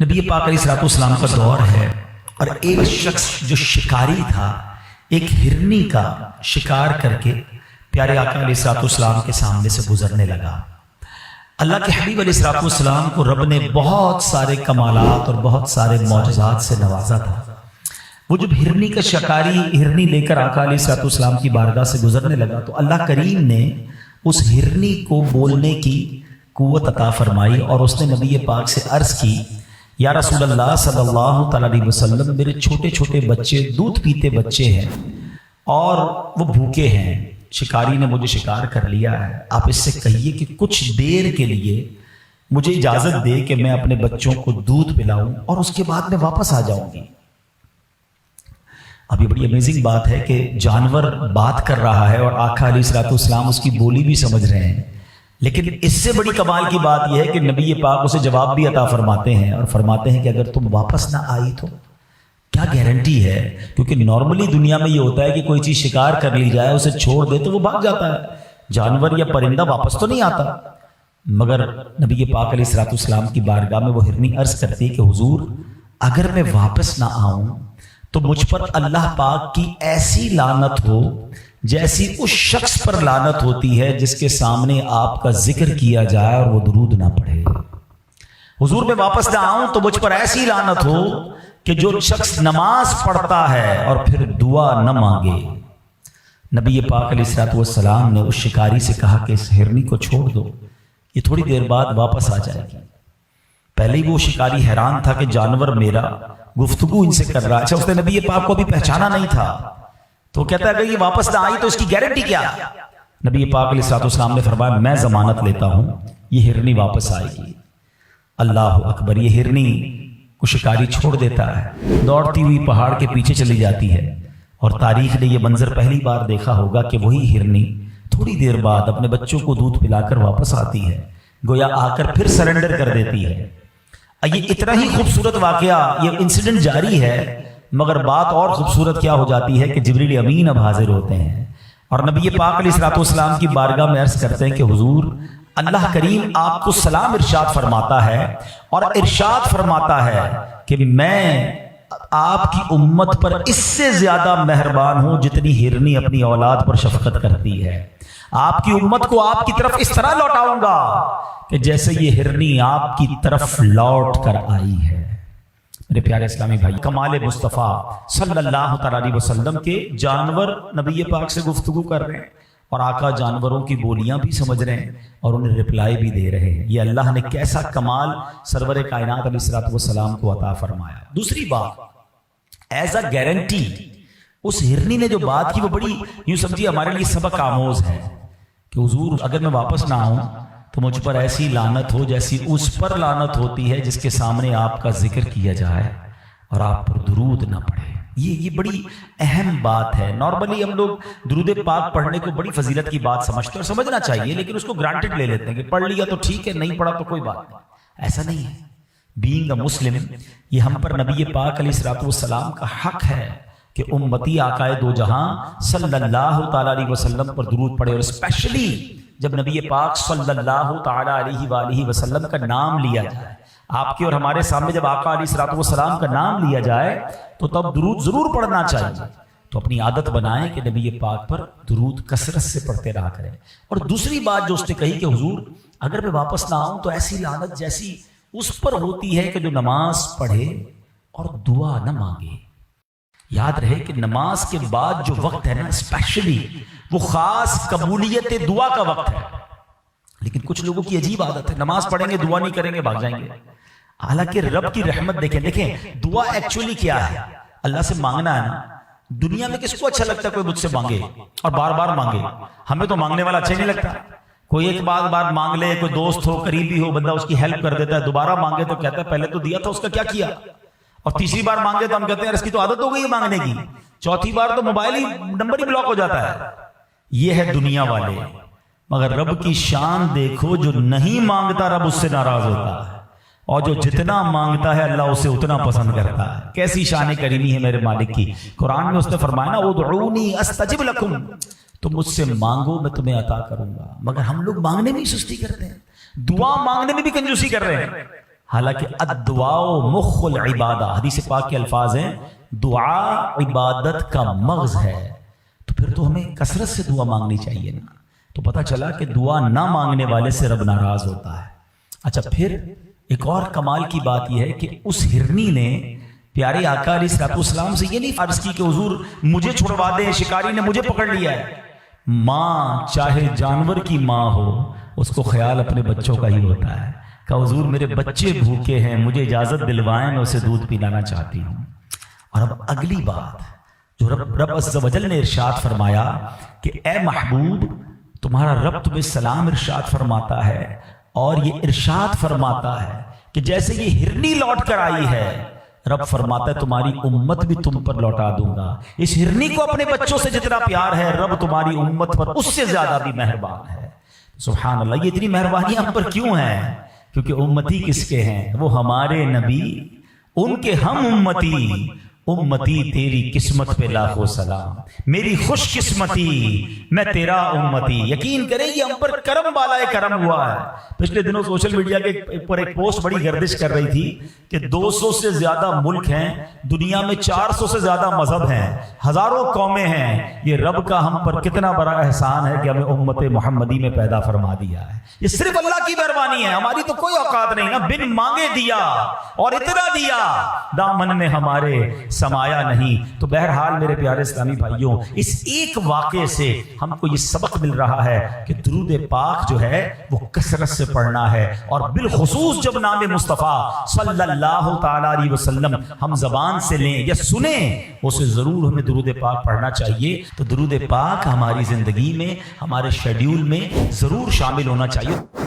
نبی پاک علیہ الصلوۃ والسلام کا دور ہے اور ایک شخص جو شکاری تھا ایک ہرنی کا شکار کر کے پیارے آقا علیہ الصلوۃ والسلام کے سامنے سے گزرنے لگا۔ اللہ کے حبیب علیہ الصلوۃ والسلام کو رب نے بہت سارے کمالات اور بہت سارے معجزات سے نوازا تھا۔ وہ جب ہرنی کا شکاری ہرنی لے کر آقا علیہ الصلوۃ والسلام کی بارگاہ سے گزرنے لگا تو اللہ کریم نے اس ہرنی کو بولنے کی قوت عطا فرمائی اور اس نے نبی پاک سے عرض کی، یا رسول اللہ صلی اللہ تعالی علیہ وسلم، میرے چھوٹے چھوٹے بچے دودھ پیتے بچے ہیں اور وہ بھوکے ہیں، شکاری نے مجھے شکار کر لیا ہے، آپ اس سے کہیے کہ کچھ دیر کے لیے مجھے اجازت دے کہ میں اپنے بچوں کو دودھ پلاؤں اور اس کے بعد میں واپس آ جاؤں گی۔ اب یہ بڑی امیزنگ بات ہے کہ جانور بات کر رہا ہے اور آقا علیہ الصلوۃ والسلام اس کی بولی بھی سمجھ رہے ہیں، لیکن اس سے بڑی کمال کی بات یہ ہے کہ نبی پاک اسے جواب بھی عطا فرماتے ہیں اور فرماتے ہیں کہ اگر تم واپس نہ آئی تو کیا گارنٹی ہے، کیونکہ نارملی دنیا میں یہ ہوتا ہے کہ کوئی چیز شکار کر لی جائے اسے چھوڑ دے تو وہ بھاگ جاتا ہے، جانور یا پرندہ واپس تو نہیں آتا۔ مگر نبی پاک علیہ الصلوۃ والسلام کی بارگاہ میں وہ ہرنی عرض کرتی ہے کہ حضور اگر میں واپس نہ آؤں تو مجھ پر اللہ پاک کی ایسی لعنت ہو جیسی اس شخص پر لعنت ہوتی ہے جس کے سامنے آپ کا ذکر کیا جائے اور وہ درود نہ پڑھے۔ حضور میں واپس نہ آؤں تو مجھ پر ایسی لعنت ہو کہ جو شخص نماز پڑھتا ہے اور پھر دعا نہ مانگے۔ نبی پاک علیہ الصلوۃ والسلام نے اس شکاری سے کہا کہ اس ہرنی کو چھوڑ دو، یہ تھوڑی دیر بعد واپس آ جائے گی۔ پہلے ہی وہ شکاری حیران تھا کہ جانور میرا گفتگو ان سے کر رہا ہے، اچھا اس نے نبی پاک کو بھی پہچانا نہیں تھا تو کہتا ہے کہ یہ واپس نہ آئی تو اس کی گارنٹی کیا؟ نبی پاک علیہ الصلوۃ والسلام نے فرمایا میں ضمانت لیتا ہوں یہ ہرنی واپس آئے گی۔ اللہ اکبر، یہ ہرنی کو شکاری چھوڑ دیتا ہے، دوڑتی ہوئی پہاڑ کے پیچھے چلی جاتی ہے اور تاریخ نے یہ منظر پہلی بار دیکھا ہوگا کہ وہی ہرنی تھوڑی دیر بعد اپنے بچوں کو دودھ پلا کر واپس آتی ہے، گویا آ کر پھر سرنڈر کر دیتی ہے۔ یہ اتنا ہی خوبصورت واقعہ، یہ انسیڈنٹ جاری ہے، مگر بات اور خوبصورت کیا ہو جاتی ہے کہ جبریل امین اب حاضر ہوتے ہیں اور نبی پاک علیہ الصلوۃ والسلام کی بارگاہ میں عرض کرتے ہیں کہ حضور اللہ کریم آپ کو سلام ارشاد فرماتا ہے اور ارشاد فرماتا ہے کہ میں آپ کی امت پر اس سے زیادہ مہربان ہوں جتنی ہرنی اپنی اولاد پر شفقت کرتی ہے۔ آپ کی امت کو آپ کی طرف اس طرح لوٹاؤں گا کہ جیسے یہ ہرنی آپ کی طرف لوٹ کر آئی ہے۔ میرے پیارے اسلامی بھائی، کمال مصطفیٰ صلی اللہ تعالی علیہ وسلم کے جانور نبی پاک سے گفتگو کر رہے ہیں اور آقا جانوروں کی بولیاں بھی سمجھ رہے ہیں اور انہیں رپلائی بھی دے رہے ہیں۔ یہ اللہ نے کیسا کمال سرور کائنات علیہ الصلوۃ والسلام کو عطا فرمایا۔ دوسری بات، ایز اے گارنٹی اس ہرنی نے جو بات کی وہ بڑی یوں سمجھیے ہمارے لیے سبق آموز ہے کہ حضور اگر میں واپس نہ آؤں تو مجھ پر ایسی لعنت ہو جیسی اس پر لعنت ہوتی ہے جس کے سامنے آپ کا ذکر کیا جائے اور آپ پر درود نہ پڑھے۔ یہ بڑی اہم بات ہے۔ نارملی ہم لوگ درود پاک پڑھنے کو بڑی فضیلت کی بات سمجھتے ہیں اور سمجھنا چاہیے، لیکن اس کو گرانٹڈ لے لیتے ہیں کہ پڑھ لیا تو ٹھیک ہے، نہیں پڑھا تو کوئی بات نہیں۔ ایسا نہیں ہے۔ بینگ اے مسلم، یہ ہم پر نبی پاک علیہ الصلوۃ والسلام کا حق ہے کہ امتی آقائے دو جہاں صلی اللہ تعالی علیہ وسلم پر درود پڑھے، اور اسپیشلی جب نبی پاک صلی اللہ تعالی علیہ وآلہ وسلم کا نام لیا جائے، آپ کے اور ہمارے سامنے جب آقا علیہ الصلوۃ والسلام کا نام لیا جائے تو تب درود ضرور پڑھنا چاہیے۔ تو اپنی عادت بنائیں کہ نبی پاک پر درود کثرت سے پڑھتے رہا کریں۔ اور دوسری بات جو اس نے کہی کہ حضور اگر میں واپس نہ آؤں تو ایسی لعنت جیسی اس پر ہوتی ہے کہ جو نماز پڑھے اور دعا نہ مانگے۔ یاد رہے کہ نماز کے بعد جو وقت ہے نا اسپیشلی وہ خاص قبولیت دعا کا وقت ہے، لیکن کچھ لوگوں کی عجیب عادت ہے، نماز پڑھیں گے دعا نہیں کریں گے بھاگ جائیں گے۔ حالانکہ رب کی رحمت دیکھیں دعا ایکچولی کیا ہے، اللہ سے مانگنا ہے نا۔ دنیا میں کس کو اچھا لگتا ہے کوئی مجھ سے مانگے اور بار بار مانگے؟ ہمیں تو مانگنے والا اچھا نہیں لگتا۔ کوئی ایک بار مانگ لے، کوئی دوست ہو قریبی ہو بندہ اس کی ہیلپ کر دیتا ہے، دوبارہ مانگے تو کہتا ہے پہلے تو دیا تھا اس کا کیا کیا، اور تیسری بار مانگے تو ہم کہتے ہیں اس کی تو عادت ہو گئی ہے مانگنے کی، چوتھی بار تو موبائل ہی نمبر ہی بلاک ہو جاتا ہے۔ یہ ہے دنیا والے، مگر رب کی شان دیکھو، جو نہیں مانگتا رب اس سے ناراض ہوتا ہے اور جو جتنا مانگتا ہے اللہ اسے اتنا پسند کرتا ہے۔ کیسی شان کریمی ہے میرے مالک کی۔ قرآن میں اس نے فرمایا نا ادعونی استجب لکم، تم مجھ سے مانگو میں تمہیں عطا کروں گا۔ مگر ہم لوگ مانگنے میں ہی سستی کرتے ہیں، دعا مانگنے میں بھی کنجوسی کر رہے ہیں۔ حالانکہ الدعاء مخ العبادہ، حدیث پاک کے الفاظ ہیں دعا عبادت کا مغز ہے، تو پھر تو ہمیں کثرت سے دعا مانگنی چاہیے نا۔ تو پتہ چلا کہ دعا نہ مانگنے والے سے رب ناراض ہوتا ہے۔ اچھا پھر ایک اور کمال کی بات یہ ہے کہ اس ہرنی نے پیارے آقا علیہ الصلوۃ والسلام سے یہ نہیں عرض کی کہ حضور مجھے چھڑوا دیں، شکاری نے مجھے پکڑ لیا ہے۔ ماں چاہے جانور کی ماں ہو، اس کو خیال اپنے بچوں کا ہی ہوتا ہے کہ حضور میرے بچے بھوکے ہیں، مجھے اجازت دلوائیں، میں اسے دودھ پلانا چاہتی ہوں۔ اور اب اگلی بات جو رب عز و جل نے ارشاد فرمایا کہ اے محبوب تمہارا رب تمہیں سلام ارشاد فرماتا ہے، اور یہ ارشاد فرماتا ہے کہ جیسے یہ ہرنی لوٹ کر آئی ہے، رب فرماتا ہے تمہاری امت بھی تم پر لوٹا دوں گا۔ اس ہرنی کو اپنے بچوں سے جتنا پیار ہے، رب تمہاری امت پر اس سے زیادہ بھی مہربان ہے۔ سبحان اللہ، یہ اتنی مہربانی ہم پر کیوں ہے؟ کیونکہ امتی کس کے ہیں؟ وہ ہمارے نبی، ان کے ہم امتی۔ امتی تیری قسمت پہ لاکھوں سلام، میری خوش قسمتی، میں تیرا امتی۔ یقین کریں یہ ہم پر کرم والا کرم ہوا ہے۔ پچھلے دنوں سوشل میڈیا کے پر ایک پوسٹ بڑی گردش کر رہی تھی کہ 200 سے زیادہ ملک ہیں دنیا میں، 400 سے زیادہ مذہب ہیں، ہزاروں قومیں ہیں، یہ رب کا ہم پر کتنا بڑا احسان ہے کہ ہمیں امت محمدی میں پیدا فرما دیا ہے۔ یہ صرف اللہ کی مہربانی ہے، ہماری تو کوئی اوقات نہیں نا، بن مانگے دیا اور اتنا دیا، دامن میں ہمارے سمایا نہیں۔ تو بہرحال میرے پیارے اسلامی بھائیوں، اس ایک واقعے سے ہم کو یہ سبق مل رہا ہے کہ درود پاک جو ہے وہ کثرت سے پڑھنا ہے، اور بالخصوص جب نام مصطفیٰ صلی اللہ تعالی علیہ وسلم ہم زبان سے لیں یا سنیں، اسے ضرور ہمیں درود پاک پڑھنا چاہیے۔ تو درود پاک ہماری زندگی میں، ہمارے شیڈیول میں ضرور شامل ہونا چاہیے۔